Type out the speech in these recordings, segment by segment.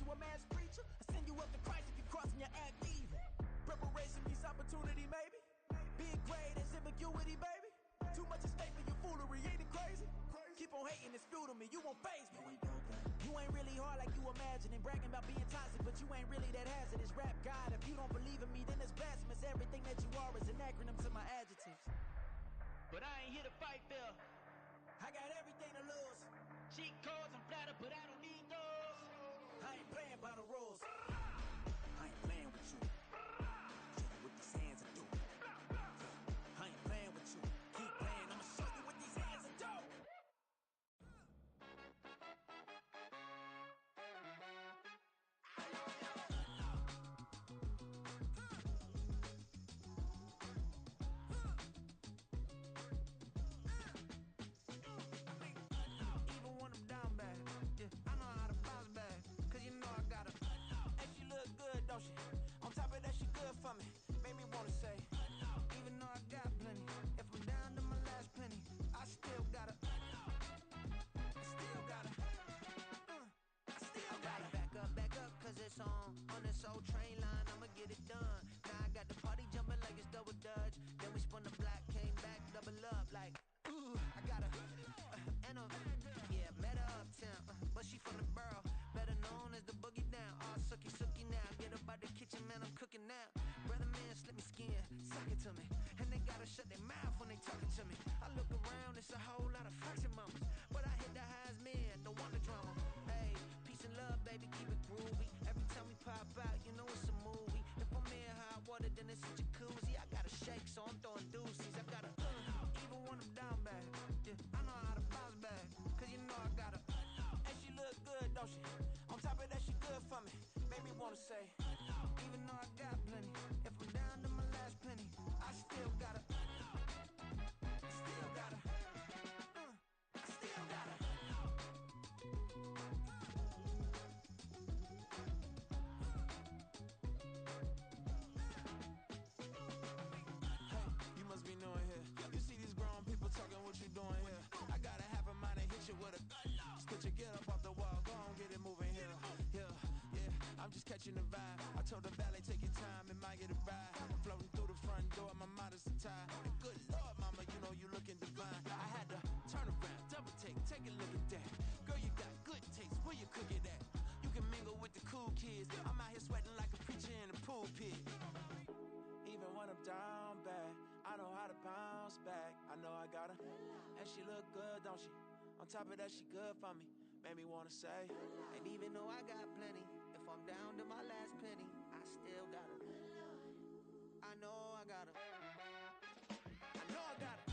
you a mass preacher. I send you up to Christ if you crossing your act evil. Preparation meets opportunity, maybe. Big grade is ambiguity, baby. Too much at stake for your foolery, ain't it crazy? Keep on hating, it's fuel to me, you won't faze me. You ain't really hard like you imagine, and bragging about being toxic, but you ain't really that hazardous. Rap God, if you don't believe in me, then it's blasphemous. Everything that you are is an acronym to my adjectives. But I ain't here to fight, Phil. I got everything to lose. Cheat codes, I'm flattered, but I don't need those. I ain't playing by the rules. I ain't playing with you. Show you what these hands are doing. I ain't playing with you. Keep playing, I'ma show you what these hands are doing. Even when I'm down bad, yeah, I know how to bounce back. Cause you know I got her. And she look good, don't she? On top of that, she good for me. Made me wanna say, even though I got plenty, if I'm down to my last penny, I still got her. I still got her. I still got her. Back up, cause it's on this old train line, I'ma get it done. Now I got the party jumping like it's double dutch. Then we spun the block, came back, double up like, ooh, I got her. And yeah, met her uptown, but she from the borough, better known as the boogie down. All sucky now, get up out the kitchen, man, I'm cooking now. Brother man, slip me skin, suck it to me. And they gotta shut their mouth when they talking to me. I look around, it's a whole lot of flexing mamas, but I hit the highs, man, don't want the drama. Hey, peace and love, baby, keep it groovy. Every time we pop out, you know it's a movie. If I'm in hot water, then it's a jacuzzi. I gotta shake, so I'm throwing deuces. I gotta, even when I'm down bad, yeah, I know how to bounce back. Cause you know I got her. And she look good, don't she? On top of that, she good for me. Made me wanna say, even though I got plenty, if I'm down to my last penny, I still got her. I still got her. I still got her. Hey, you must be knowing here. You see these grown people talking, what you doing here? I got a half a mind to hit you with a spit you, get up off the wall, go on, get it moving here. Yeah, I'm just catching the vibe. I told the valet, take your time, it might get a ride. Floating through the front door, my modest attire. And good Lord, mama, you know you looking divine. I had to turn around, double take a look at that. Girl, you got good taste, where you cook it at? You can mingle with the cool kids. I'm out here sweating like a preacher in the pulpit. Even when I'm down bad, I know how to bounce back. I know I got her, and she look good, don't she? On top of that, she good for me. Made me wanna say, and even though I got plenty, if I'm down to my last penny, I still got her. I know I got her. I know I got her.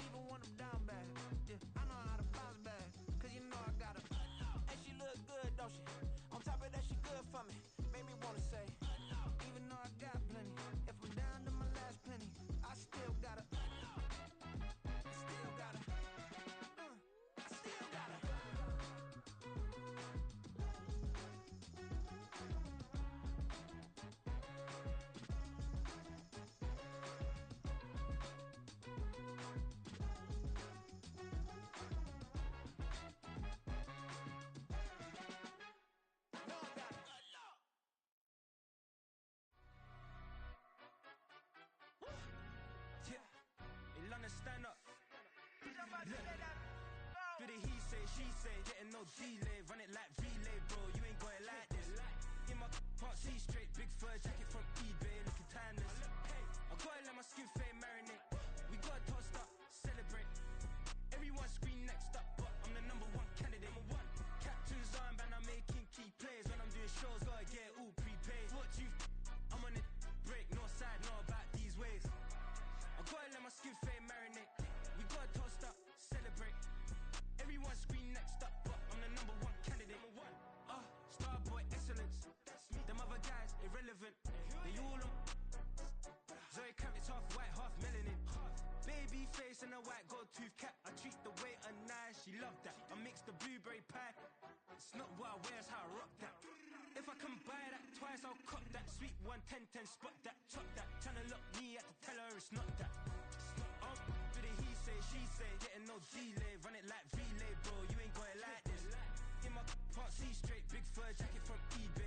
Even when I'm down bad, yeah, I know how to bounce back. Cause you know I got her. And she look good, don't she? On top of that, she good for me. Made me wanna say, even though I got plenty, if I'm down to my last penny, I still got her. I still got her. I still got her. Stand up. Do the he say, she say, getting no delay, run it like relay, bro. You ain't got it like this. In my can't see straight, big fur jacket from eBay, looking timeless. I gotta let my skin fade marinate. We gotta toast up, celebrate. Everyone scream next up, but I'm the number one candidate. Captain's armband, I'm making key plays. When I'm doing shows, gotta get it all prepaid. What you I'm on it, break, no side, know about these ways. I gotta let my skin fade marinate. We gotta toast up, celebrate. Everyone scream next up, but I'm the number one candidate. Starboy excellence. Them other guys irrelevant. They all on. Zoe Camp is half white, half melanin. Baby face and a white gold tooth cap. I treat the waiter nice, she love that. I mix the blueberry pie. It's not what I wear, it's how I rock that. If I can buy that twice, I'll cop that. Sweet 110, spot that, chop that. Tryna lock me at to tell her it's not that. Do the he say, she say, getting no delay, run it like relay, bro. You ain't got it like this. In my can't see straight, big fur jacket from eBay.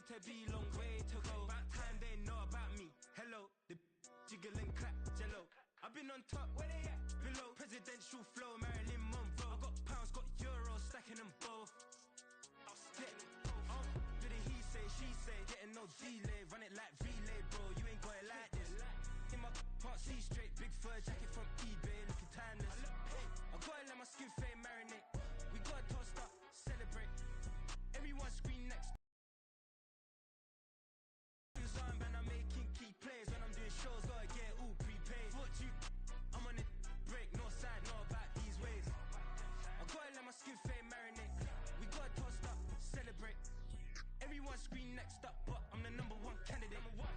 to be long way to go. About time they know about me. Hello, the jiggle and clap, jello. I've been on top, where they at? Below. Presidential flow, Marilyn Monroe. I got pounds, got euros, stacking them both. Do the he say, she say, getting no delay. Run it like relay, bro, you ain't got it like this. In my part C straight, big fur jacket from eBay, looking timeless. I gotta let my skin fade marinate. We gotta toast up, celebrate. Everyone scream next. And I'm making key plays when I'm doing shows, gotta get all prepaid. What you? I'm on it, break, no side, know about these ways. I gotta let my skin fade marinate. We gotta toast up, celebrate. Everyone scream next up, but I'm the number one candidate. Number one.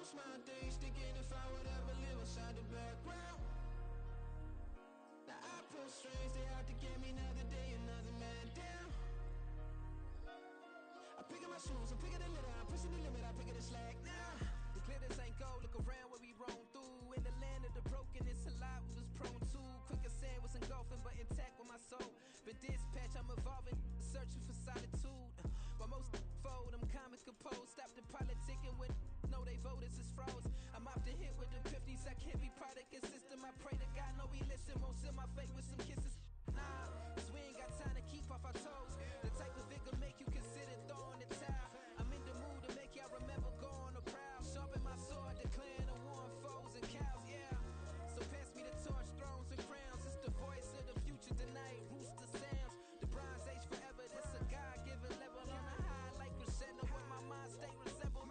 Most my days thinking if I would ever live inside the background. Now I pull strings, they out to get me another day, another man down. I'm picking my shoes, I'm picking the litter, I'm pushing the limit, I'm picking the slack now. The glitters ain't gold, look around where we roam through. In the land of the broken, it's a lot we was prone to. Quick as sand was engulfing, but intact with my soul. Been dispatched, I'm evolving, searching for solitude. While most fold, I'm comic composed. Stop the politicking when know they voters is froze. I'm off the hit with the 50s, I can't be product and system. I pray to God, no he listen, won't send my fate with some kisses. Nah, cause we ain't got time to keep off our toes. The type of vigor make you consider throwing the towel. I'm in the mood to make y'all remember going to proud. Sharpen my sword, declaring the war on foes and cows, yeah. So pass me the torch, thrones and crowns. It's the voice of the future tonight, rooster sounds. The Bronze Age forever, this a God-given level. On a high like crescendo where my mind stay resembled.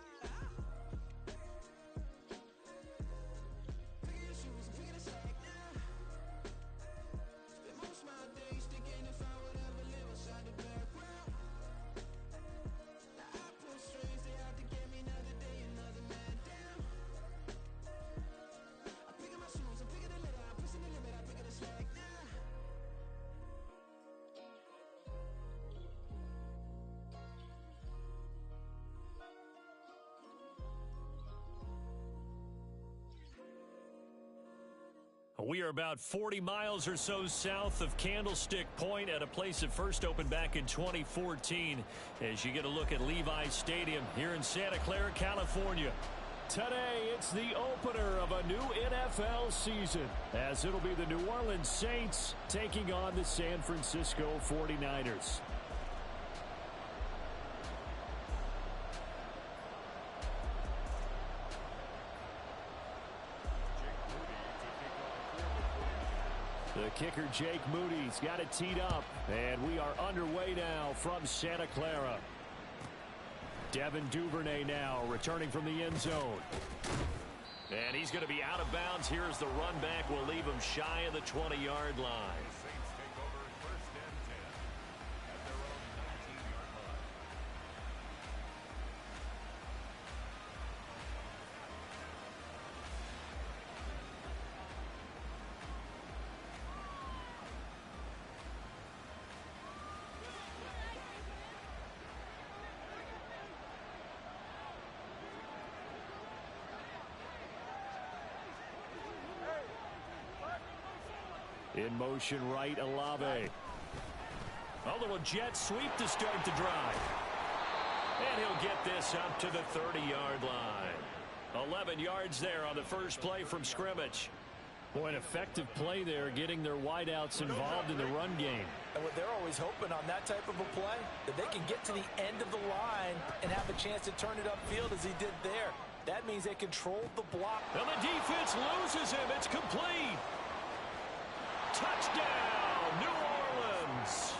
We are about 40 miles or so south of Candlestick Point at a place that first opened back in 2014 as you get a look at Levi Stadium here in Santa Clara, California. Today, it's the opener of a new NFL season as it'll be the New Orleans Saints taking on the San Francisco 49ers. The kicker, Jake Moody's got it teed up, and we are underway now from Santa Clara. Devin Duvernay now returning from the end zone. And he's going to be out of bounds. Here's the run back. We'll leave him shy of the 20-yard line. In motion right, Olave. A little jet sweep to start the drive. And he'll get this up to the 30-yard line. 11 yards there on the first play from scrimmage. Boy, an effective play there, getting their wideouts involved in the run game. And what they're always hoping on that type of a play, that they can get to the end of the line and have a chance to turn it upfield as he did there. That means they controlled the block. And the defense loses him. It's complete. Touchdown, New Orleans.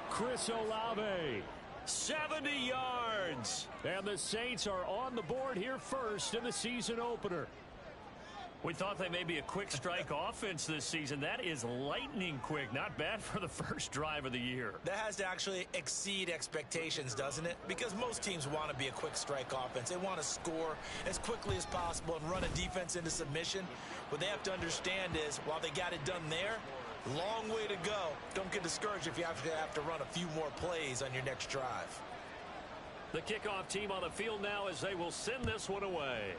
Chris Olave, 70 yards. And the Saints are on the board here first in the season opener. We thought they may be a quick strike offense this season. That is lightning quick. Not bad for the first drive of the year. That has to actually exceed expectations, doesn't it? Because most teams want to be a quick strike offense. They want to score as quickly as possible and run a defense into submission. What they have to understand is, while they got it done there, long way to go. Don't get discouraged if you actually have to run a few more plays on your next drive. The kickoff team on the field now as they will send this one away.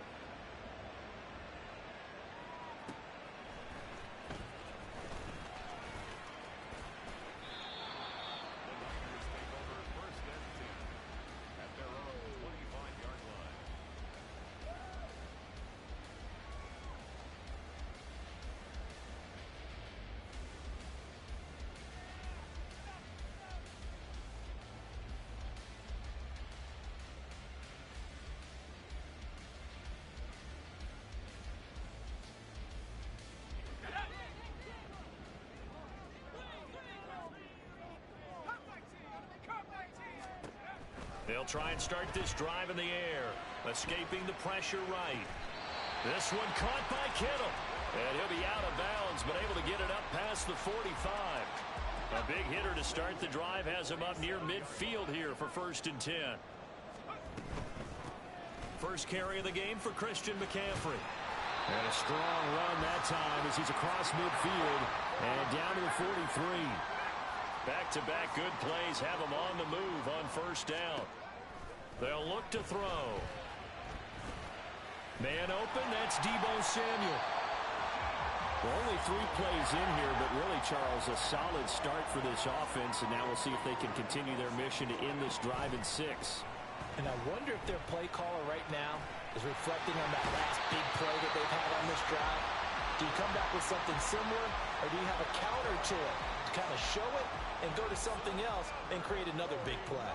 They'll try and start this drive in the air, escaping the pressure right. This one caught by Kittle, and he'll be out of bounds, but able to get it up past the 45. A big hitter to start the drive has him up near midfield here for 1st and 10. First carry of the game for Christian McCaffrey. And a strong run that time as he's across midfield and down to the 43. Back-to-back good plays have him on the move on 1st down. They'll look to throw. Man open, that's Deebo Samuel. Well, only 3 plays in here, but really, Charles, a solid start for this offense, and now we'll see if they can continue their mission to end this drive in 6. And I wonder if their play caller right now is reflecting on that last big play that they've had on this drive. Do you come back with something similar, or do you have a counter to it to kind of show it and go to something else and create another big play?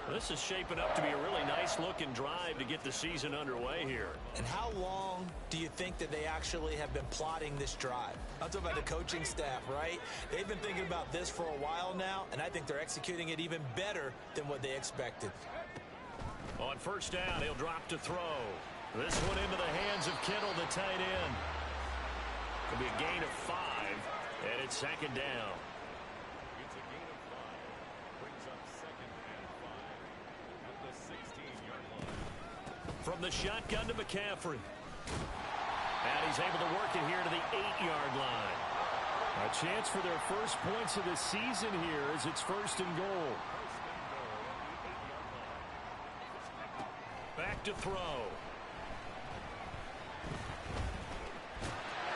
This is shaping up to be a really nice-looking drive to get the season underway here. And how long do you think that they actually have been plotting this drive? I'm talking about the coaching staff, right? They've been thinking about this for a while now, and I think they're executing it even better than what they expected. On 1st down, he'll drop to throw. This one into the hands of Kittle, the tight end. It'll be a gain of 5, and it's 2nd down. It's a gain of 5. Brings up 2nd and 5 at the 16-yard line. From the shotgun to McCaffrey. And he's able to work it here to the 8-yard line. A chance for their first points of the season here as it's 1st and goal. Back to throw.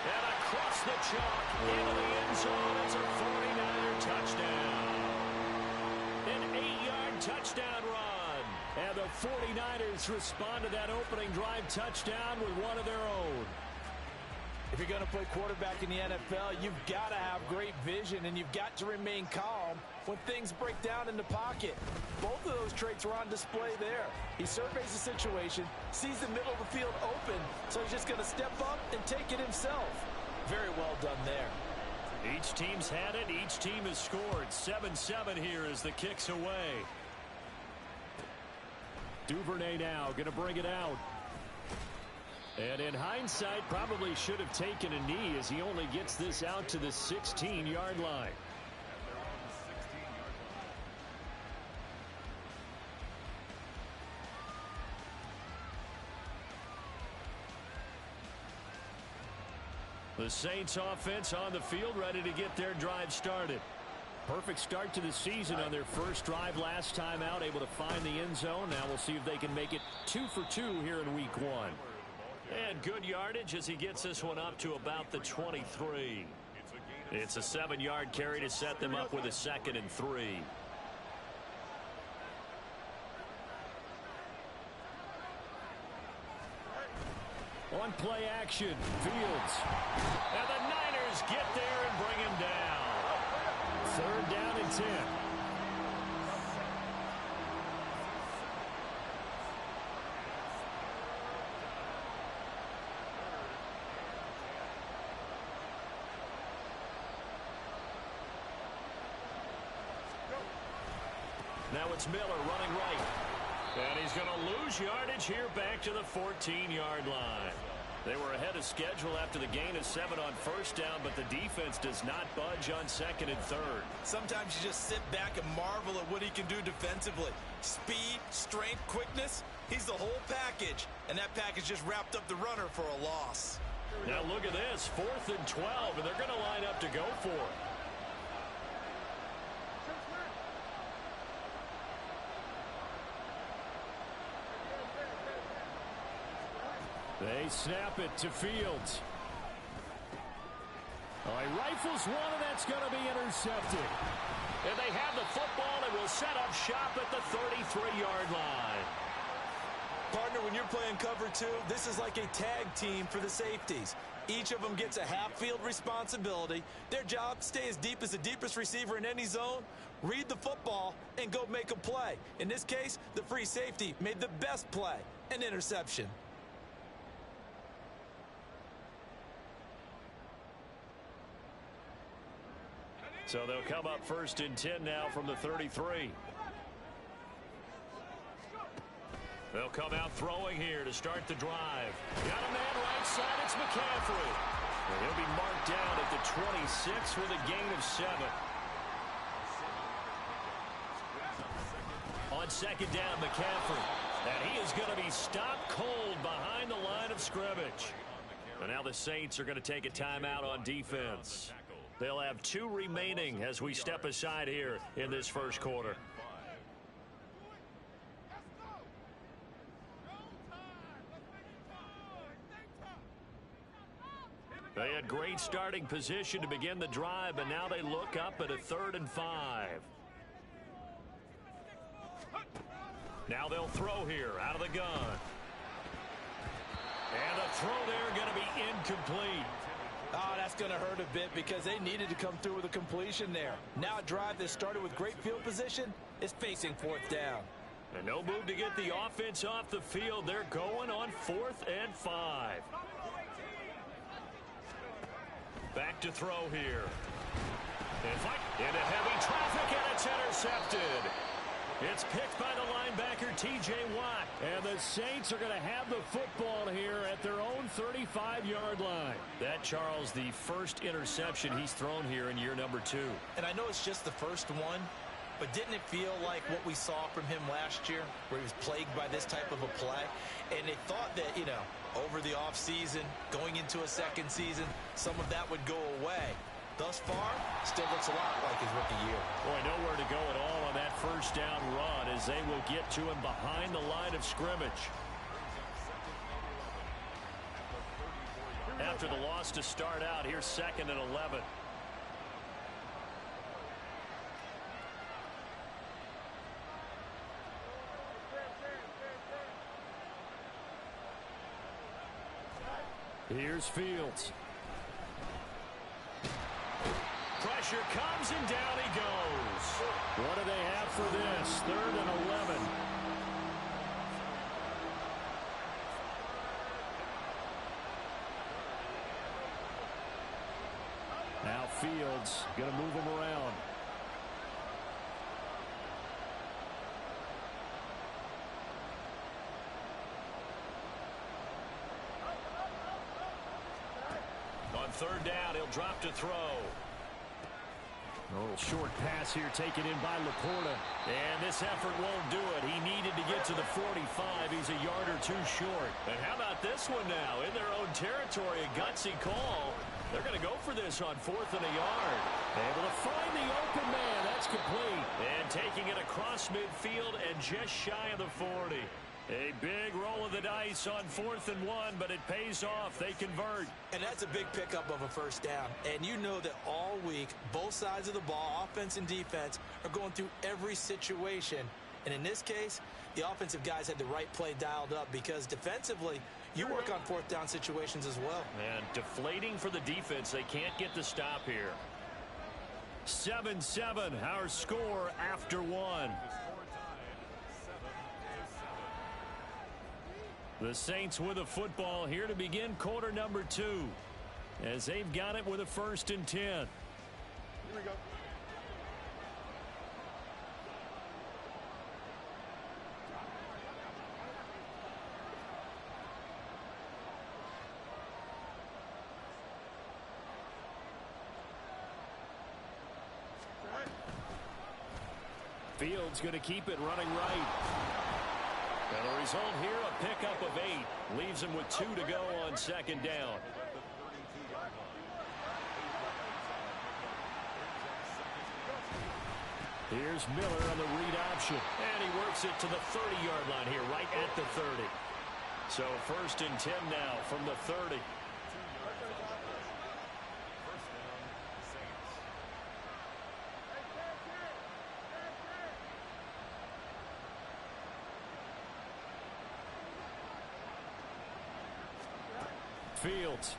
And across the chalk into the end zone. It's a 49er touchdown. An 8-yard touchdown run. And the 49ers respond to that opening drive touchdown with one of their own. If you're going to play quarterback in the NFL, you've got to have great vision, and you've got to remain calm when things break down in the pocket. Both of those traits were on display there. He surveys the situation, sees the middle of the field open, so he's just going to step up and take it himself. Very well done there. Each team's had it. Each team has scored. 7-7 here as the kick's away. Duvernay now going to bring it out. And in hindsight, probably should have taken a knee as he only gets this out to the 16-yard line. The Saints offense on the field ready to get their drive started. Perfect start to the season on their first drive last time out, able to find the end zone. Now we'll see if they can make it 2 for 2 here in week 1. And good yardage as he gets this one up to about the 23. It's a 7-yard carry to set them up with a 2nd and 3. Run play action. Fields. And the Niners get there and bring him down. 3rd down and 10. Now it's Miller running right. And he's going to lose yardage here back to the 14-yard line. They were ahead of schedule after the gain of 7 on 1st down, but the defense does not budge on 2nd and 3rd. Sometimes you just sit back and marvel at what he can do defensively. Speed, strength, quickness, he's the whole package. And that package just wrapped up the runner for a loss. Now look at this, 4th and 12, and they're going to line up to go for it. They snap it to Fields. Oh, he rifles one, and that's going to be intercepted. And they have the football and will set up shop at the 33-yard line. Partner, when you're playing cover 2, this is like a tag team for the safeties. Each of them gets a half-field responsibility. Their job, stay as deep as the deepest receiver in any zone, read the football, and go make a play. In this case, the free safety made the best play, an interception. So they'll come up 1st and 10 now from the 33. They'll come out throwing here to start the drive. Got a man right side. It's McCaffrey. And he'll be marked down at the 26 with a gain of 7. On 2nd down, McCaffrey. And he is going to be stopped cold behind the line of scrimmage. And now the Saints are going to take a timeout on defense. They'll have 2 remaining as we step aside here in this 1st quarter. They had great starting position to begin the drive, but now they look up at a 3rd and 5. Now they'll throw here out of the gun. And the throw there going to be incomplete. Oh, that's going to hurt a bit because they needed to come through with a completion there. Now a drive that started with great field position is facing 4th down. And no move to get the offense off the field. They're going on 4th and 5. Back to throw here. Into heavy traffic, and it's intercepted. It's picked by the linebacker, T.J. Watt. And the Saints are going to have the football here at their own 35-yard line. That, Charles, the first interception he's thrown here in year number 2. And I know it's just the first one, but didn't it feel like what we saw from him last year, where he was plagued by this type of a play? And they thought that, you know, over the offseason, going into a 2nd season, some of that would go away. Thus far, still looks a lot like his rookie year. Boy, nowhere to go at all on that 1st down run as they will get to him behind the line of scrimmage. After the loss to start out, here's 2nd and 11. Here's Fields. Pressure comes, and down he goes. What do they have for this? 3rd and 11. Now Fields going to move him around. On 3rd down, he'll drop to throw. A little short pass here taken in by Laporta. And this effort won't do it. He needed to get to the 45. He's a yard or 2 short. And how about this one now? In their own territory, a gutsy call. They're going to go for this on 4th and a yard. Able to find the open man. That's complete. And taking it across midfield and just shy of the 40. A big roll of the dice on 4th and 1, but it pays off. They convert. And that's a big pickup of a 1st down. And you know that all week, both sides of the ball, offense and defense, are going through every situation. And in this case, the offensive guys had the right play dialed up because defensively, you work on fourth down situations as well. And deflating for the defense. They can't get the stop here. 7-7, our score after one. The Saints with a football here to begin quarter number 2, as they've got it with a 1st and 10. Here we go. Fields going to keep it running right. And the result here, a pickup of 8. Leaves him with 2 to go on 2nd down. Here's Miller on the read option. And he works it to the 30-yard line here, right at the 30. So 1st and 10 now from the 30. Fields.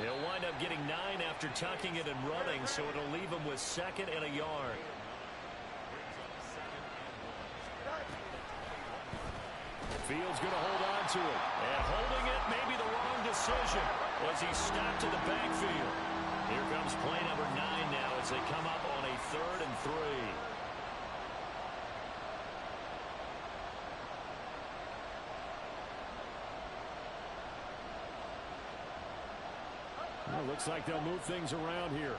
He'll wind up getting 9 after tucking it and running, so it'll leave him with 2nd and a yard. Fields going to hold on to it. And holding it may be the wrong decision as he stopped in the backfield. Here comes play number 9 now as they come up on a 3rd and 3. Well, looks like they'll move things around here.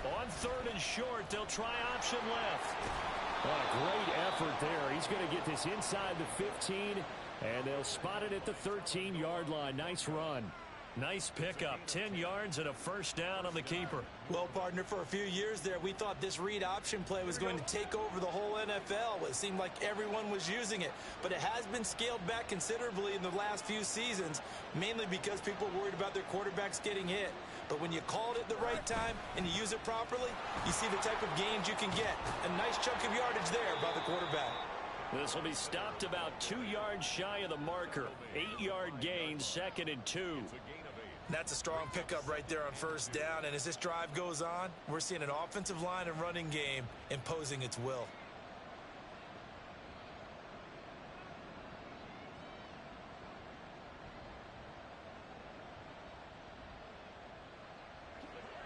On 3rd and short, they'll try option left. What a great effort there. He's going to get this inside the 15, and they'll spot it at the 13-yard line. Nice run. Nice pickup. 10 yards and a 1st down on the keeper. Well, partner, for a few years there, we thought this read option play was going to take over the whole NFL. It seemed like everyone was using it. But it has been scaled back considerably in the last few seasons, mainly because people are worried about their quarterbacks getting hit. But when you call it at the right time and you use it properly, you see the type of gains you can get. A nice chunk of yardage there by the quarterback. This will be stopped about 2 yards shy of the marker. 8-yard gain, 2nd and 2. That's a strong pickup right there on 1st down. And as this drive goes on, we're seeing an offensive line and running game imposing its will.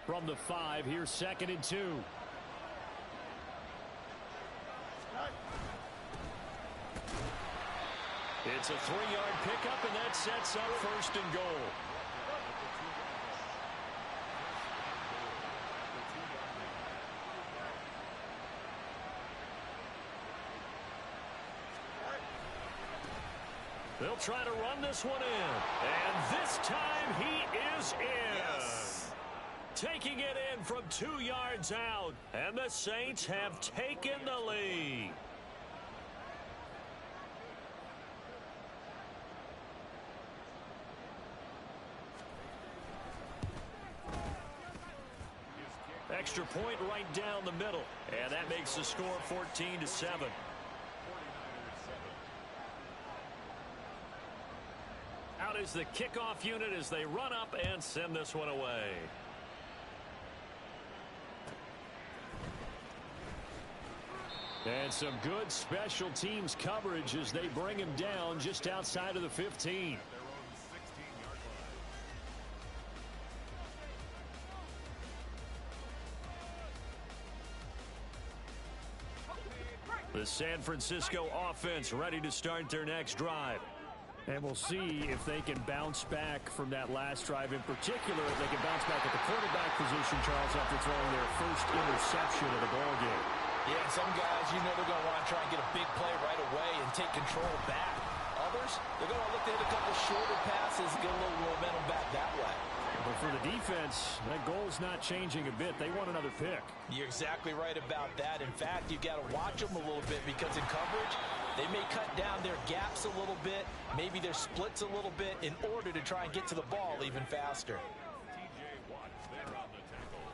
From the 5, here's 2nd and 2. It's a 3-yard pickup, and that sets up 1st and goal. They'll try to run this one in. And this time he is in. Yes. Taking it in from 2 yards out. And the Saints have taken the lead. Extra point right down the middle. And that makes the score 14-7. Out is the kickoff unit as they run up and send this one away. And some good special teams coverage as they bring him down just outside of the 15. The San Francisco offense ready to start their next drive. And we'll see if they can bounce back from that last drive, in particular if they can bounce back at the quarterback position, Charles, after throwing their first interception of the ballgame. Yeah, some guys, you know they're going to want to try and get a big play right away and take control back. Others, they're going to look to hit a couple shorter passes, get a little momentum back that way. But for the defense, that goal's not changing a bit. They want another pick. You're exactly right about that. In fact, you've got to watch them a little bit because in coverage, they may cut down their gaps a little bit, maybe their splits a little bit in order to try and get to the ball even faster.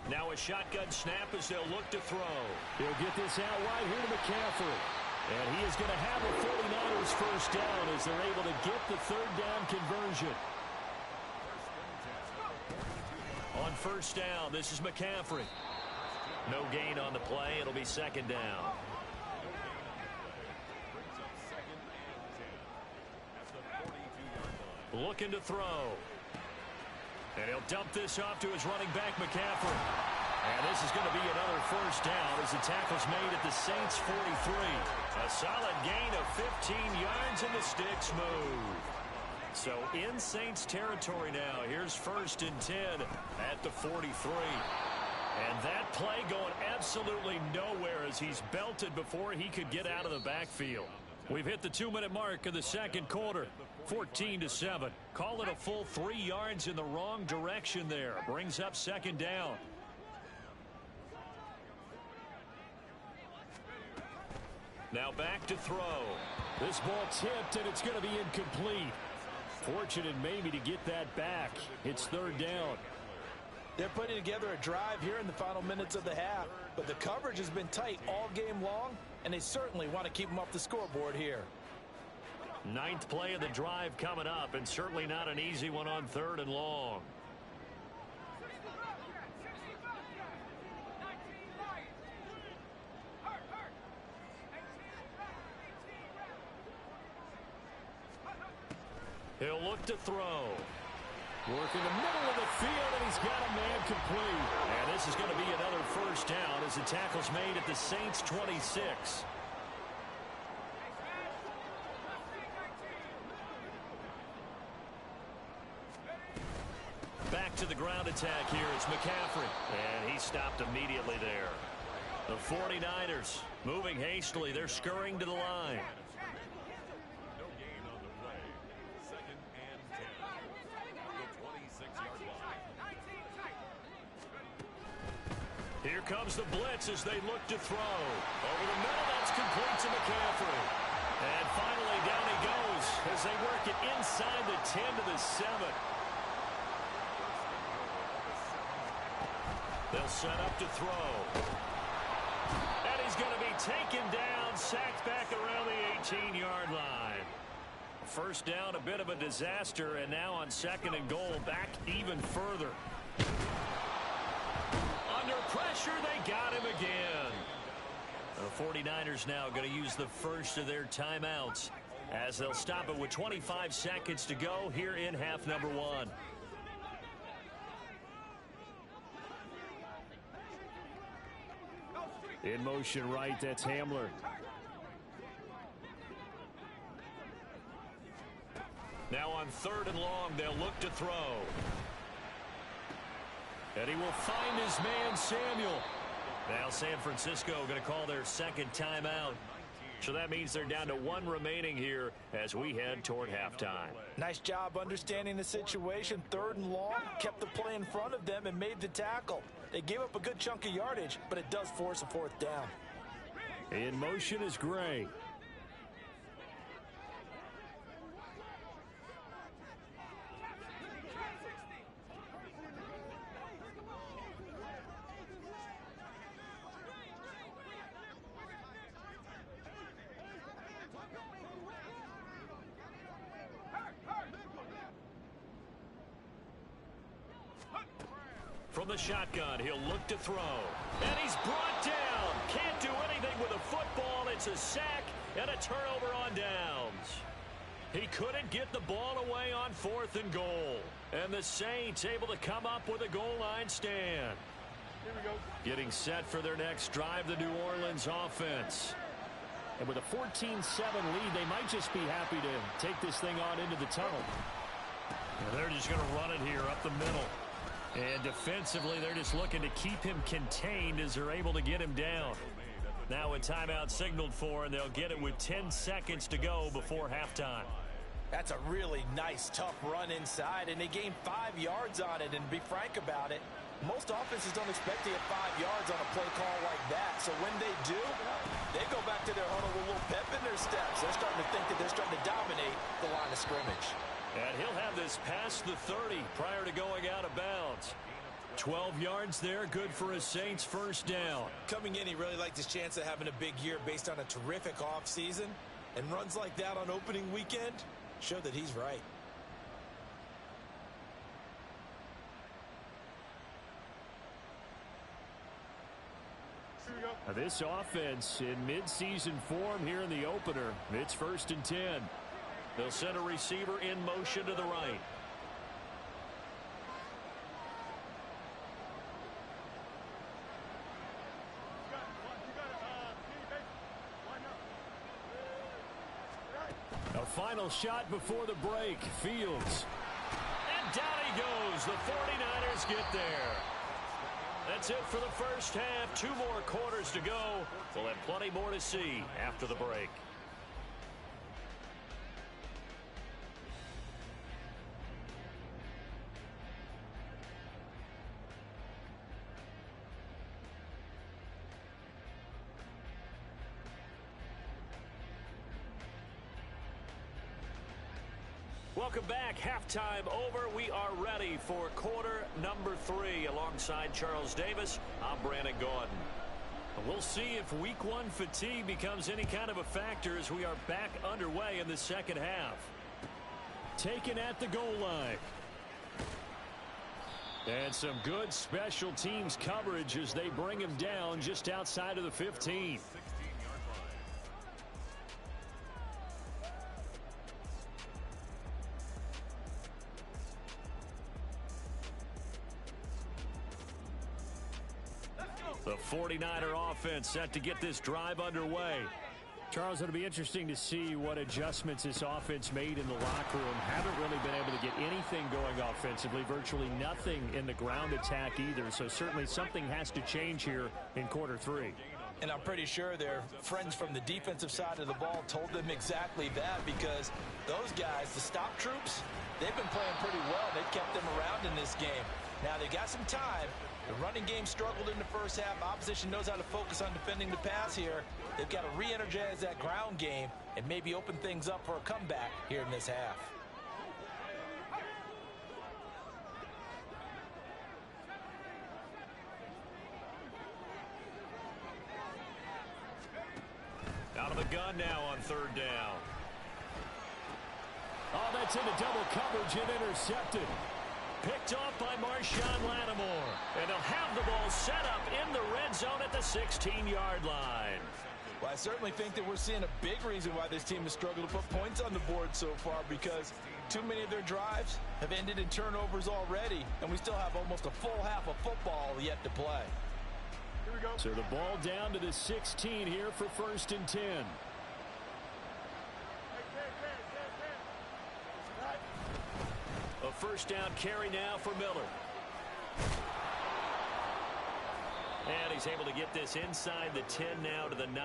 Now a shotgun snap as they'll look to throw. He'll get this out wide here to McCaffrey. And he is going to have a 49ers first down as they're able to get the third down conversion. On first down, this is McCaffrey. No gain on the play. It'll be second down. Looking to throw. And he'll dump this off to his running back, McCaffrey. And this is going to be another first down as the tackle's made at the Saints' 43. A solid gain of 15 yards and the sticks move. So in Saints territory now. Here's 1st and 10 at the 43. And that play going absolutely nowhere as he's belted before he could get out of the backfield. We've hit the 2-minute mark of the second quarter. 14-7. Call it a full 3 yards in the wrong direction there. Brings up second down. Now back to throw. This ball tipped, and it's going to be incomplete. Fortunate maybe to get that back. It's third down. They're putting together a drive here in the final minutes of the half, but the coverage has been tight all game long, and they certainly want to keep them off the scoreboard here. 9th play of the drive coming up, and certainly not an easy one on 3rd and long. He'll look to throw. Work in the middle of the field, and he's got a man complete. And this is going to be another first down as the tackle's made at the Saints' 26. Back to the ground attack here is McCaffrey. And he stopped immediately there. The 49ers moving hastily. They're scurrying to the line. No gain on the play. 2nd and 10. The 26-yard line. Here comes the blitz as they look to throw. Over the middle, that's complete to McCaffrey. And finally, down he goes as they work it inside the 10 to the 7. They'll set up to throw. And he's going to be taken down, sacked back around the 18-yard line. First down, a bit of a disaster, and now on 2nd and goal, back even further. Under pressure, they got him again. The 49ers now going to use the first of their timeouts as they'll stop it with 25 seconds to go here in half number 1. In motion right, that's Hamler. Now on 3rd and long, they'll look to throw. And he will find his man, Samuel. Now San Francisco going to call their 2nd timeout. So that means they're down to 1 remaining here as we head toward halftime. Nice job understanding the situation. 3rd and long, kept the play in front of them and made the tackle. They gave up a good chunk of yardage, but it does force a 4th down. In motion is Gray. From the shotgun, he'll look to throw. And he's brought down. Can't do anything with a football. It's a sack and a turnover on downs. He couldn't get the ball away on 4th and goal. And the Saints able to come up with a goal line stand. Here we go. Getting set for their next drive, the New Orleans offense. And with a 14-7 lead, they might just be happy to take this thing on into the tunnel. And they're just going to run it here up the middle. And defensively, they're just looking to keep him contained as they're able to get him down. Now a timeout signaled for, and they'll get it with 10 seconds to go before halftime. That's a really nice, tough run inside, and they gained 5 yards on it. And to be frank about it, most offenses don't expect to get 5 yards on a play call like that. So when they do, they go back to their huddle with a little pep in their steps. They're starting to think that they're starting to dominate the line of scrimmage. And he'll have this past the 30 prior to going out of bounds. 12 yards there, good for a Saints first down. Coming in, he really liked his chance of having a big year based on a terrific offseason. And runs like that on opening weekend show that he's right. This offense in midseason form here in the opener. It's 1st and 10. They'll send a receiver in motion to the right. A final shot before the break. Fields. And down he goes. The 49ers get there. That's it for the first half. 2 more quarters to go. We'll have plenty more to see after the break. Welcome back. Halftime over. We are ready for quarter number 3. Alongside Charles Davis, I'm Brandon Gordon. We'll see if week 1 fatigue becomes any kind of a factor as we are back underway in the second half. Taken at the goal line. And some good special teams coverage as they bring him down just outside of the 15. The 49er offense set to get this drive underway. Charles, it'll be interesting to see what adjustments this offense made in the locker room. Haven't really been able to get anything going offensively. Virtually nothing in the ground attack either. So certainly something has to change here in quarter 3. And I'm pretty sure their friends from the defensive side of the ball told them exactly that, because those guys, the stop troops, they've been playing pretty well. They've kept them around in this game. Now they got some time. The running game struggled in the first half. Opposition knows how to focus on defending the pass here. They've got to re-energize that ground game and maybe open things up for a comeback here in this half. Out of the gun now on 3rd down. Oh, that's into double coverage and intercepted. Picked off by Marshawn Lattimore. And they'll have the ball set up in the red zone at the 16-yard line. Well, I certainly think that we're seeing a big reason why this team has struggled to put points on the board so far, because too many of their drives have ended in turnovers already, and we still have almost a full half of football yet to play. Here we go. So the ball down to the 16 here for 1st and 10. A first down carry now for Miller. And he's able to get this inside the 10 now to the 9.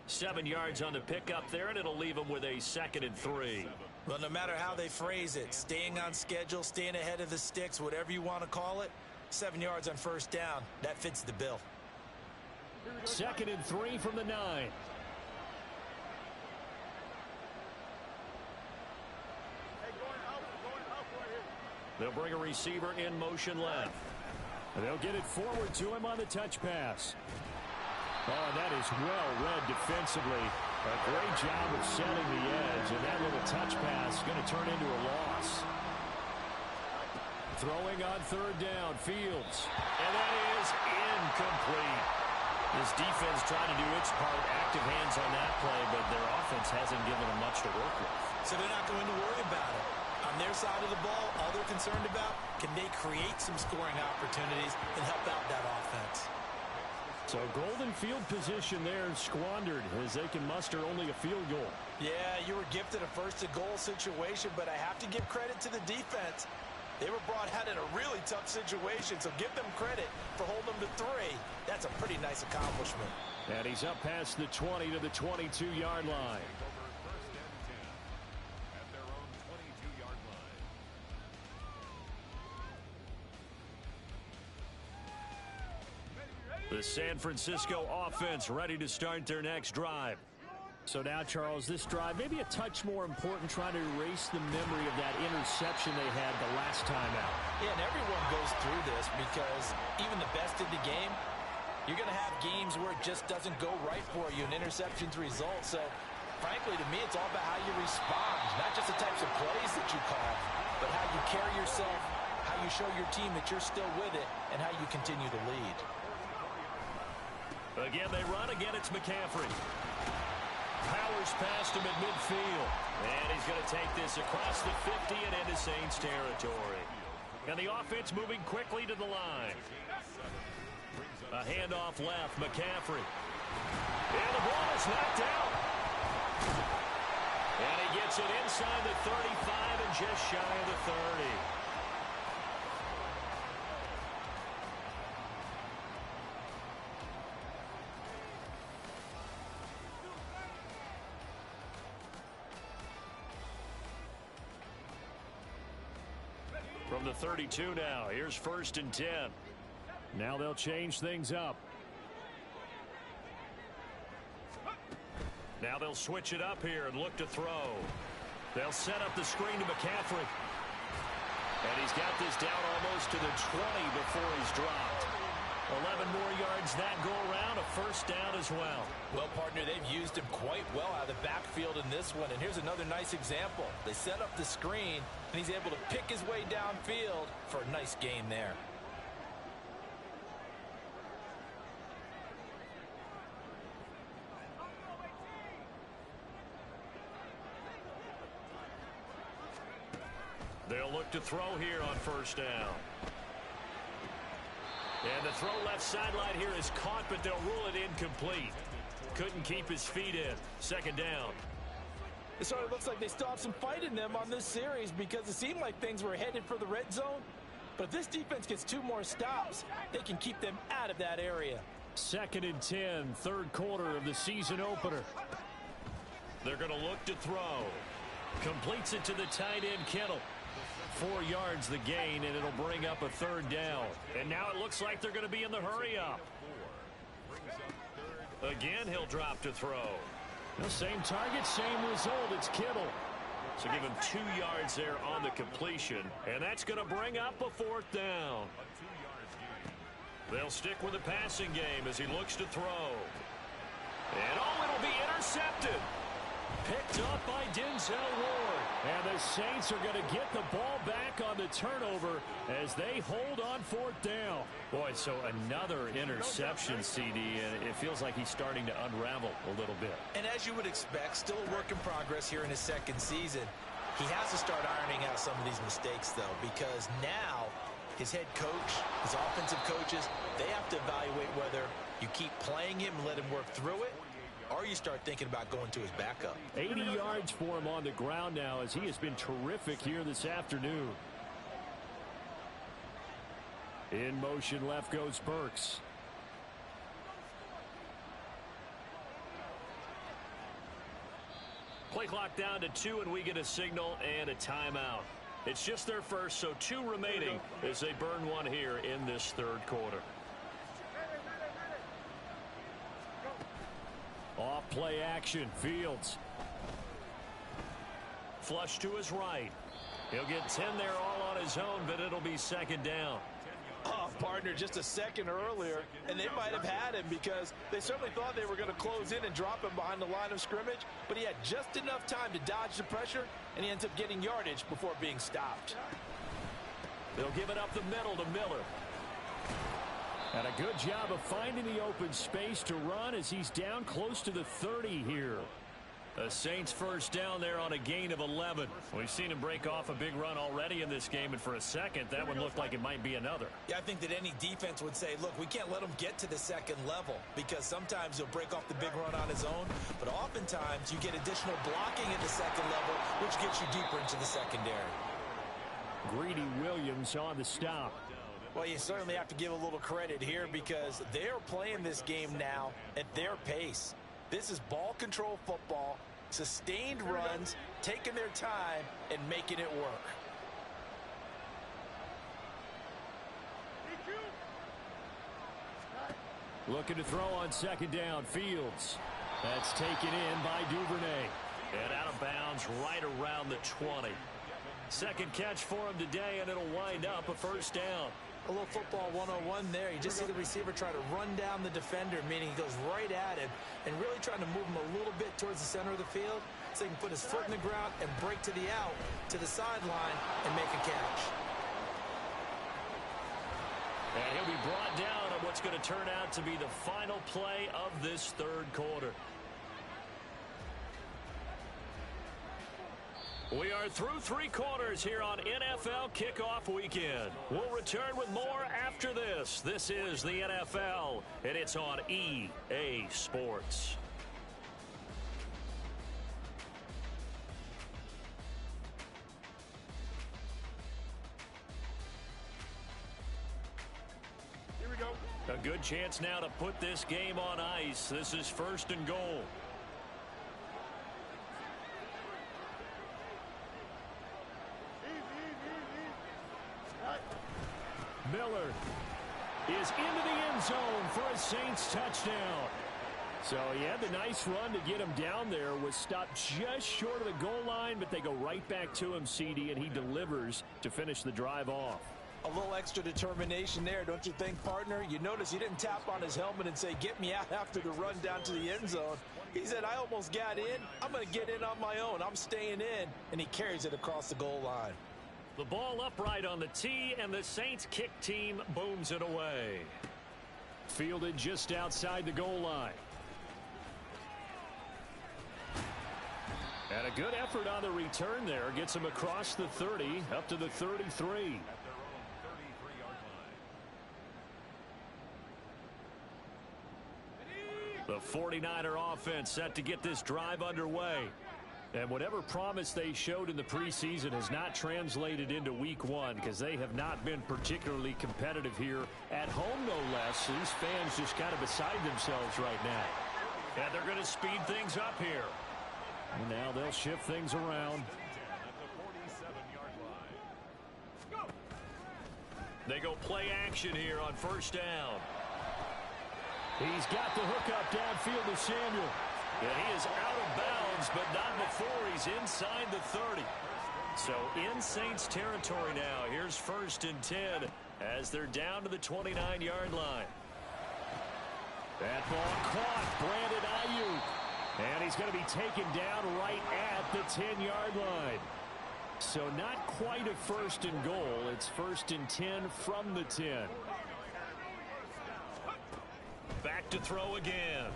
7 yards on the pickup there, and it'll leave him with a 2nd and 3. Well, no matter how they phrase it, staying on schedule, staying ahead of the sticks, whatever you want to call it, 7 yards on first down, that fits the bill. 2nd and 3 from the 9. They'll bring a receiver in motion left. And they'll get it forward to him on the touch pass. Oh, that is well read defensively. A great job of setting the edge, and that little touch pass is going to turn into a loss. Throwing on 3rd down, Fields. And that is incomplete. This defense trying to do its part, active hands on that play, but their offense hasn't given them much to work with. So they're not going to worry about it. On their side of the ball, all they're concerned about, can they create some scoring opportunities and help out that offense? So golden field position there squandered as they can muster only a field goal. Yeah, you were gifted a first-to-goal situation, but I have to give credit to the defense. They were brought out in a really tough situation, so give them credit for holding them to 3. That's a pretty nice accomplishment. And he's up past the 20 to the 22-yard line. The San Francisco offense ready to start their next drive. So now, Charles, this drive maybe a touch more important, trying to erase the memory of that interception they had the last time out. Yeah, and everyone goes through this because even the best in the game, you're going to have games where it just doesn't go right for you, and interceptions result. So, frankly, to me, it's all about how you respond, not just the types of plays that you call, but how you carry yourself, how you show your team that you're still with it, and how you continue to lead. Again, they run. Again, it's McCaffrey. Powers past him at midfield. And he's going to take this across the 50 and into Saints territory. And the offense moving quickly to the line. A handoff left, McCaffrey. And the ball is knocked out. And he gets it inside the 35 and just shy of the 30. From the 32 now, here's 1st and 10. Now they'll change things up. Now they'll switch it up here and look to throw. They'll set up the screen to McCaffrey. And he's got this down almost to the 20 before he's dropped. 11 more yards that go around, a 1st down as well. Well, partner, they've used him quite well out of the backfield in this one. And here's another nice example. They set up the screen, and he's able to pick his way downfield for a nice gain there. They'll look to throw here on 1st down. And the throw left sideline here is caught, but they'll rule it incomplete. Couldn't keep his feet in. 2nd down. It sort of looks like they still have some fight in them on this series because it seemed like things were headed for the red zone. But if this defense gets 2 more stops, they can keep them out of that area. 2nd and 10, 3rd quarter of the season opener. They're going to look to throw. Completes it to the tight end, Kittle. 4 yards the gain, and it'll bring up a 3rd down. And now it looks like they're going to be in the hurry-up. Again, he'll drop to throw. The same target, same result. It's Kittle. So give him 2 yards there on the completion. And that's going to bring up a 4th down. They'll stick with the passing game as he looks to throw. And it'll be intercepted. Picked up by Denzel Ward. And the Saints are going to get the ball back on the turnover as they hold on 4th down. Boy, so another interception, CD, and it feels like he's starting to unravel a little bit. And as you would expect, still a work in progress here in his 2nd season. He has to start ironing out some of these mistakes, though, because now his head coach, his offensive coaches, they have to evaluate whether you keep playing him and let him work through it, or you start thinking about going to his backup. 80 yards for him on the ground now as he has been terrific here this afternoon. In motion left goes Burks. Play clock down to 2, and we get a signal and a timeout. It's just their first, so 2 remaining as they burn one here in this 3rd quarter. Off play action, Fields. Flush to his right. He'll get 10 there all on his own, but it'll be 2nd down. Oh, partner, just a second earlier, and they might have had him because they certainly thought they were going to close in and drop him behind the line of scrimmage, but he had just enough time to dodge the pressure, and he ends up getting yardage before being stopped. They'll give it up the middle to Miller. And a good job of finding the open space to run as he's down close to the 30 here. The Saints 1st down there on a gain of 11. We've seen him break off a big run already in this game, and for a second, that one looked like it might be another. Yeah, I think that any defense would say, look, we can't let him get to the 2nd level because sometimes he'll break off the big run on his own, but oftentimes you get additional blocking at the 2nd level, which gets you deeper into the secondary. Greedy Williams on the stop. Well, you certainly have to give a little credit here because they're playing this game now at their pace. This is ball control football, sustained runs, taking their time, and making it work. Looking to throw on 2nd down, Fields. That's taken in by Duvernay. And out of bounds right around the 20. Second catch for him today, and it'll wind up a first down. A little football 101 there. You just see the receiver try to run down the defender, meaning he goes right at him and really trying to move him a little bit towards the center of the field so he can put his foot in the ground and break to the out, to the sideline, and make a catch. And he'll be brought down on what's going to turn out to be the final play of this third quarter. We are through three quarters here on NFL Kickoff Weekend. We'll return with more after this. This is the NFL, and it's on EA Sports. Here we go. A good chance now to put this game on ice. This is first and goal. Miller is into the end zone for a Saints touchdown. So he had the nice run to get him down there, was stopped just short of the goal line, but they go right back to him, CD, and he delivers to finish the drive off. A little extra determination there, don't you think, partner? You notice he didn't tap on his helmet and say, get me out after the run down to the end zone. He said, I almost got in. I'm going to get in on my own. I'm staying in. And he carries it across the goal line. The ball upright on the tee, and the Saints kick team booms it away. Fielded just outside the goal line. And a good effort on the return there. Gets him across the 30, up to the 33. The 49er offense set to get this drive underway. And whatever promise they showed in the preseason has not translated into week one because they have not been particularly competitive here at home, no less. These fans just kind of beside themselves right now. And they're going to speed things up here. And now they'll shift things around. They go play action here on first down. He's got the hookup downfield to Samuel. And he is out of bounds, but not before he's inside the 30. So in Saints territory now. Here's first and 10 as they're down to the 29-yard line. That ball caught. Brandon Ayuk. And he's going to be taken down right at the 10-yard line. So not quite a first and goal. It's first and 10 from the 10. Back to throw again.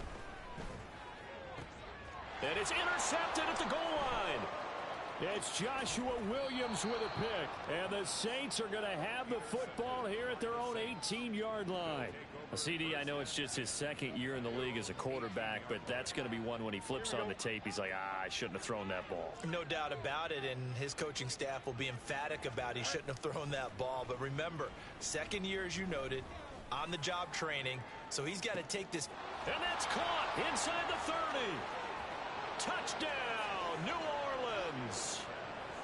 And it's intercepted at the goal line. It's Joshua Williams with a pick. And the Saints are going to have the football here at their own 18-yard line. CD, I know it's just his second year in the league as a quarterback, but that's going to be one when he flips on the tape. He's like, I shouldn't have thrown that ball. No doubt about it, and his coaching staff will be emphatic about he shouldn't have thrown that ball. But remember, second year, as you noted, on-the-job training, so he's got to take this. And that's caught inside the 30. Touchdown, New Orleans.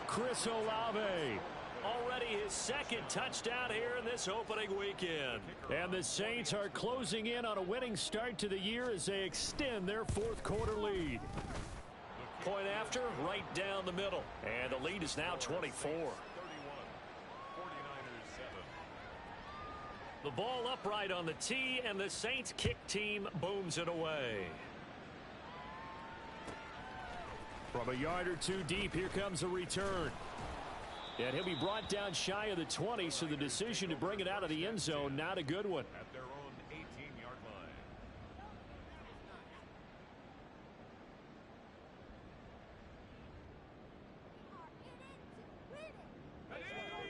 Chris Olave. Already his second touchdown here in this opening weekend. And the Saints are closing in on a winning start to the year as they extend their fourth quarter lead. Point after, right down the middle. And the lead is now 24. The ball upright on the tee, and the Saints kick team booms it away. From a yard or two deep, here comes a return. And he'll be brought down shy of the 20, so the decision to bring it out of the end zone, not a good one. At their own 18-yard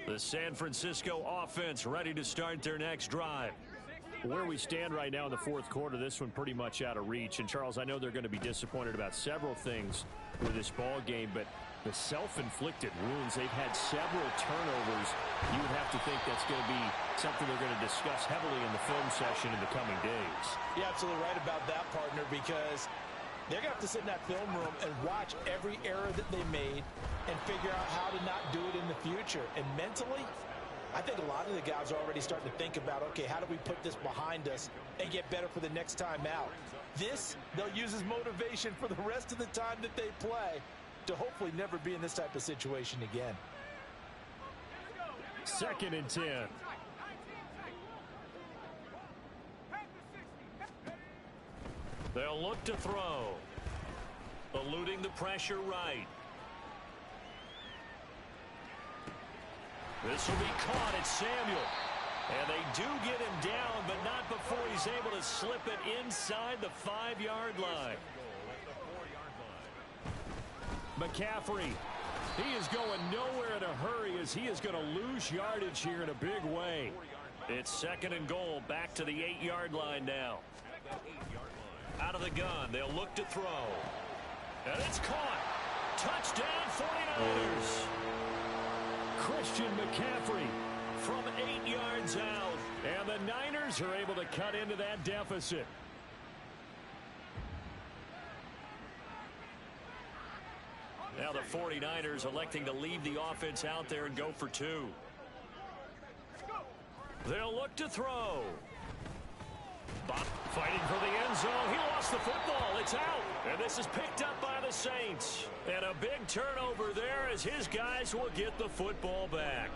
line. The San Francisco offense ready to start their next drive. Where we stand right now in the fourth quarter, this one pretty much out of reach. And, Charles, I know they're going to be disappointed about several things with this ball game, but the self-inflicted wounds, they've had several turnovers. You would have to think that's going to be something they're going to discuss heavily in the film session in the coming days. You're absolutely right about that, partner, because they're going to have to sit in that film room and watch every error that they made and figure out how to not do it in the future. And mentally, I think a lot of the guys are already starting to think about, okay, how do we put this behind us and get better for the next time out? This, they'll use as motivation for the rest of the time that they play to hopefully never be in this type of situation again. 2nd and 10. They'll look to throw. Eluding the pressure right. This will be caught at Samuel. And they do get him down, but not before he's able to slip it inside the 5-yard line. McCaffrey, he is going nowhere in a hurry as he is going to lose yardage here in a big way. It's 2nd and goal, back to the 8-yard line now. Out of the gun, they'll look to throw. And it's caught. Touchdown 49ers. Christian McCaffrey from 8 yards out. And the Niners are able to cut into that deficit. Now the 49ers electing to leave the offense out there and go for 2. They'll look to throw. Bob fighting for the end zone. He lost the football. It's out. And this is picked up by the Saints. And a big turnover there as his guys will get the football back.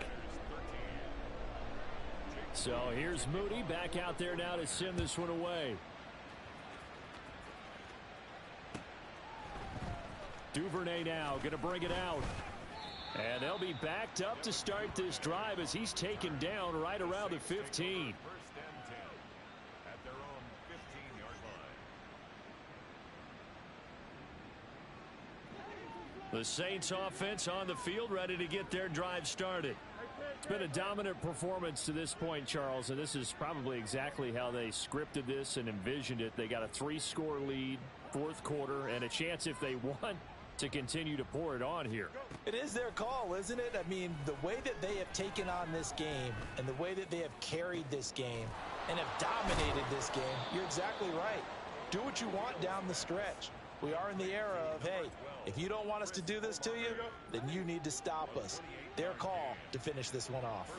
So here's Moody back out there now to send this one away. Duvernay now going to bring it out. And they'll be backed up to start this drive as he's taken down right around the 15. The Saints offense on the field ready to get their drive started. It's been a dominant performance to this point, Charles, and this is probably exactly how they scripted this and envisioned it. They got a 3-score lead, 4th quarter, and a chance if they want to continue to pour it on here. It is their call, isn't it? I mean, the way that they have taken on this game and the way that they have carried this game and have dominated this game, you're exactly right. Do what you want down the stretch. We are in the era of, hey, if you don't want us to do this to you, then you need to stop us. Their call to finish this one off.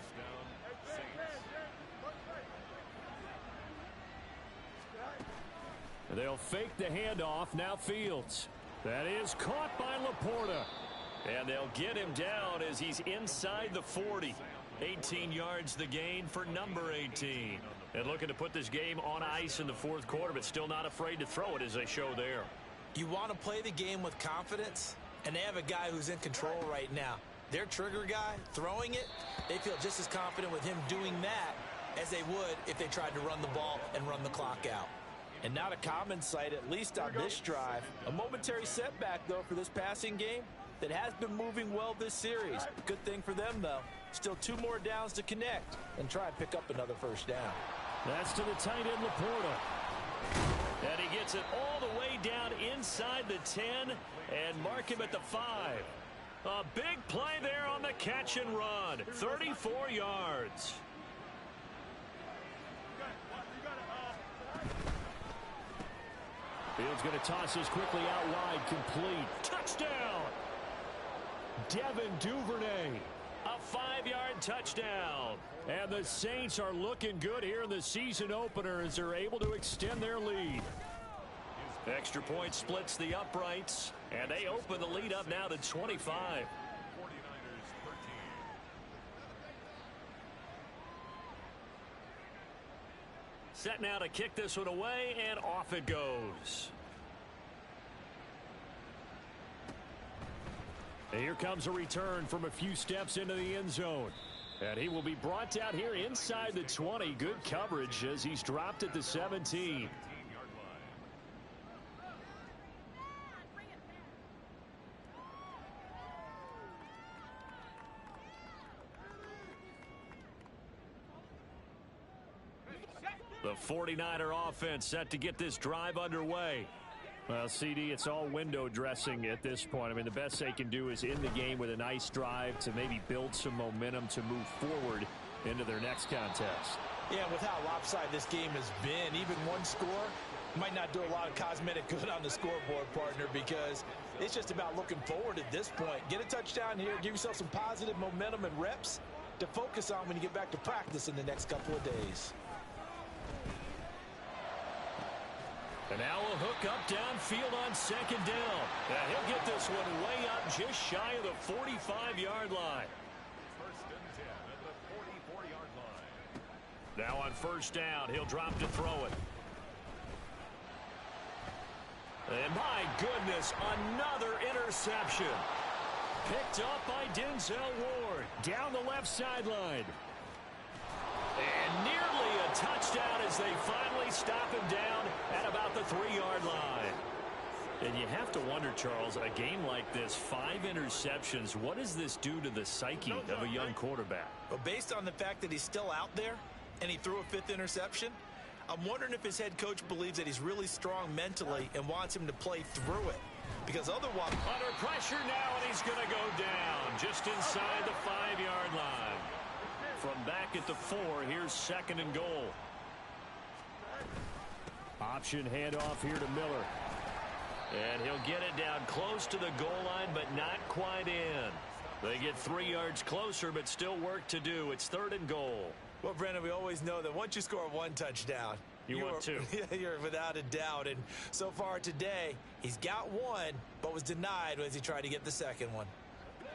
They'll fake the handoff. Now Fields. That is caught by Laporta. And they'll get him down as he's inside the 40. 18 yards the gain for number 18. And looking to put this game on ice in the 4th quarter, but still not afraid to throw it as they show there. You want to play the game with confidence, and they have a guy who's in control right now. Their trigger guy, throwing it, they feel just as confident with him doing that as they would if they tried to run the ball and run the clock out. And not a common sight, at least on this drive. A momentary setback, though, for this passing game that has been moving well this series. Good thing for them, though. Still 2 more downs to connect and try and pick up another 1st down. That's to the tight end, Laporta. And he gets it all the way down inside the 10 and mark him at the 5. A big play there on the catch and run. 34 yards. Fields going to toss this quickly out wide, complete. Touchdown! Devin Duvernay. A 5-yard touchdown. And the Saints are looking good here in the season opener as they're able to extend their lead. Extra point splits the uprights, and they open the lead up now to 25. Set now to kick this one away, and off it goes. And here comes a return from a few steps into the end zone. And he will be brought down here inside the 20. Good coverage as he's dropped at the 17. The 49er offense set to get this drive underway. Well, CD, it's all window dressing at this point. I mean, the best they can do is end the game with a nice drive to maybe build some momentum to move forward into their next contest. Yeah, with how lopsided this game has been, even one score might not do a lot of cosmetic good on the scoreboard, partner, because it's just about looking forward at this point. Get a touchdown here, give yourself some positive momentum and reps, to focus on when you get back to practice in the next couple of days. And now a hook up downfield on second down. He'll get this one way up just shy of the 45-yard line. First and 10 at the 44-yard line. Now on first down, he'll drop to throw it. And my goodness, another interception. Picked up by Denzel Ward down the left sideline. And nearly a touchdown as they finally stop him down at about the 3-yard line. And you have to wonder, Charles, a game like this, 5 interceptions, what does this do to the psyche of a young quarterback? Well, based on the fact that he's still out there and he threw a 5th interception, I'm wondering if his head coach believes that he's really strong mentally and wants him to play through it. Because otherwise... Under pressure now, and he's going to go down just inside the 5-yard line. From back at the 4, here's second and goal. Option handoff here to Miller. And he'll get it down close to the goal line, but not quite in. They get 3 yards closer, but still work to do. It's third and goal. Well, Brandon, we always know that once you score 1 touchdown, you want 2. You're without a doubt. And so far today, he's got 1, but was denied as he tried to get the second one.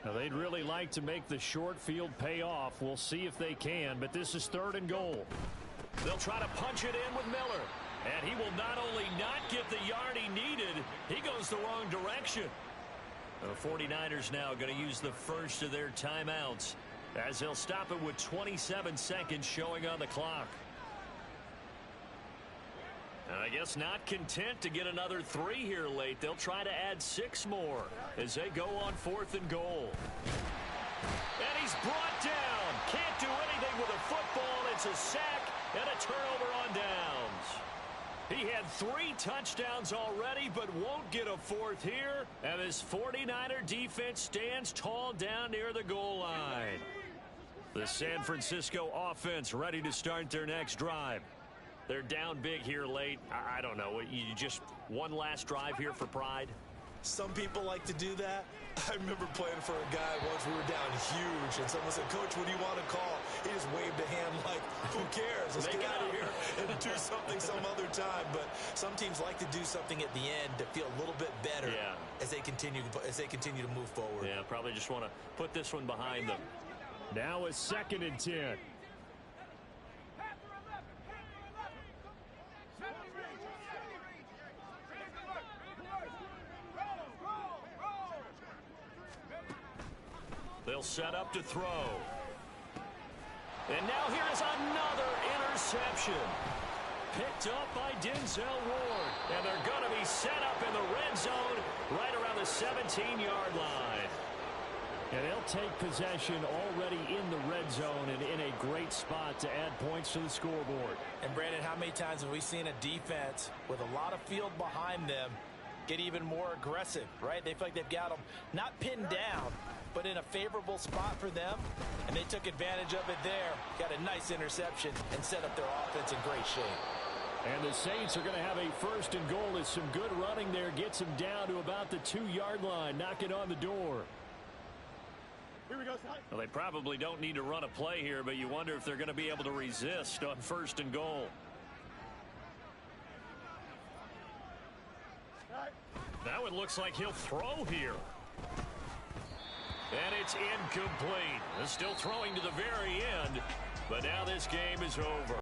Now, they'd really like to make the short field pay off. We'll see if they can, but this is third and goal. They'll try to punch it in with Miller. And he will not only not get the yard he needed, he goes the wrong direction. The 49ers now going to use the first of their timeouts as they'll stop it with 27 seconds showing on the clock. And I guess not content to get another 3 here late. They'll try to add 6 more as they go on 4th and goal. And he's brought down. Can't do anything with a football. It's a sack and a turnover on downs. He had 3 touchdowns already, but won't get a 4th here. And this 49er defense stands tall down near the goal line. The San Francisco offense ready to start their next drive. They're down big here late. I don't know. You just one last drive here for pride? Some people like to do that. I remember playing for a guy once. We were down huge, and someone said, "Coach, what do you want to call?" He just waved a hand like, "Who cares? Let's get out of here and do something some other time." But some teams like to do something at the end to feel a little bit better as they continue to move forward. Yeah, probably just want to put this one behind them. Now a 2nd and 10. They'll set up to throw. And now here is another interception. Picked up by Denzel Ward. And they're going to be set up in the red zone right around the 17-yard line. And they'll take possession already in the red zone and in a great spot to add points to the scoreboard. And, Brandon, how many times have we seen a defense with a lot of field behind them get even more aggressive, right? They feel like they've got them not pinned down, but in a favorable spot for them, and they took advantage of it there, got a nice interception, and set up their offense in great shape. And the Saints are going to have a 1st and goal as some good running there gets them down to about the 2-yard line, knocking on the door. Here we go, Well, they probably don't need to run a play here, but you wonder if they're going to be able to resist on 1st and goal. Now it looks like he'll throw here. And it's incomplete. Still throwing to the very end, but now this game is over.